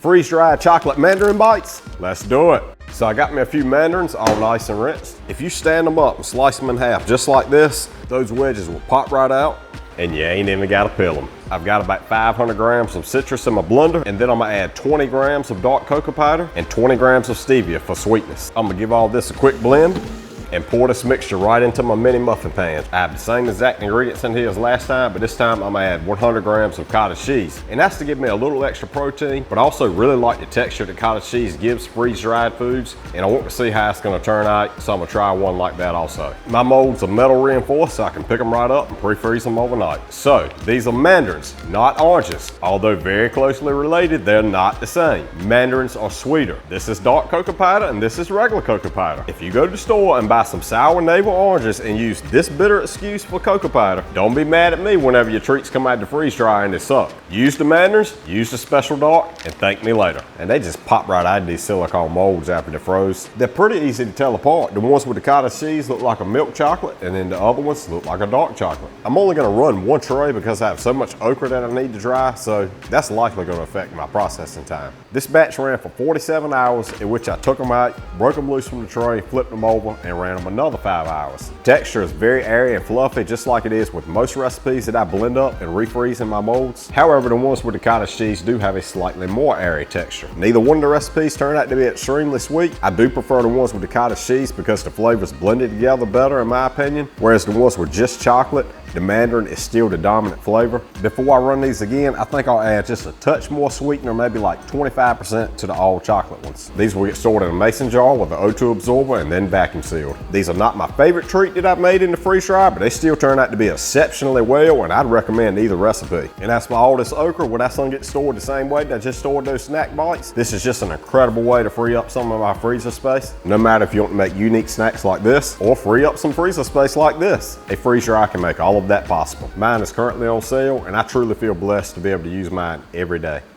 Freeze-dried chocolate mandarin bites? Let's do it. So I got me a few mandarins all nice and rinsed. If you stand them up and slice them in half just like this, those wedges will pop right out and you ain't even gotta peel them. I've got about 500 grams of citrus in my blender, and then I'm gonna add 20 grams of dark cocoa powder and 20 grams of stevia for sweetness. I'm gonna give all this a quick blend and pour this mixture right into my mini muffin pan. I have the same exact ingredients in here as last time, but this time I'm gonna add 100 grams of cottage cheese. And that's to give me a little extra protein, but I also really like the texture that cottage cheese gives freeze-dried foods, and I want to see how it's gonna turn out, so I'm gonna try one like that also. My molds are metal reinforced, so I can pick them right up and pre-freeze them overnight. So, these are mandarins, not oranges. Although very closely related, they're not the same. Mandarins are sweeter. This is dark cocoa powder, and this is regular cocoa powder. If you go to the store and buy some sour navel oranges and use this bitter excuse for cocoa powder, don't be mad at me whenever your treats come out to freeze dry and they suck. Use the mandarins, use the special dark, and thank me later. And they just pop right out of these silicone molds after they're froze. They're pretty easy to tell apart. The ones with the cottage cheese look like a milk chocolate, and then the other ones look like a dark chocolate. I'm only gonna run one tray because I have so much okra that I need to dry, so that's likely gonna affect my processing time. This batch ran for 47 hours, in which I took them out, broke them loose from the tray, flipped them over, and ran them another 5 hours. Texture is very airy and fluffy, just like it is with most recipes that I blend up and refreeze in my molds. However, the ones with the cottage cheese do have a slightly more airy texture. Neither one of the recipes turned out to be extremely sweet. I do prefer the ones with the cottage cheese because the flavors blended together better in my opinion, whereas the ones with just chocolate, the mandarin is still the dominant flavor. Before I run these again, I think I'll add just a touch more sweetener, maybe like 25% to the all chocolate ones. These will get stored in a mason jar with an O2 absorber and then vacuum sealed. These are not my favorite treat that I've made in the freeze dryer, but they still turn out to be exceptionally well, and I'd recommend either recipe. And as for all this okra, well, that's gonna get stored the same way that I just stored those snack bites. This is just an incredible way to free up some of my freezer space. No matter if you want to make unique snacks like this, or free up some freezer space like this, a freeze dryer can make all of that possible. Mine is currently on sale, and I truly feel blessed to be able to use mine every day.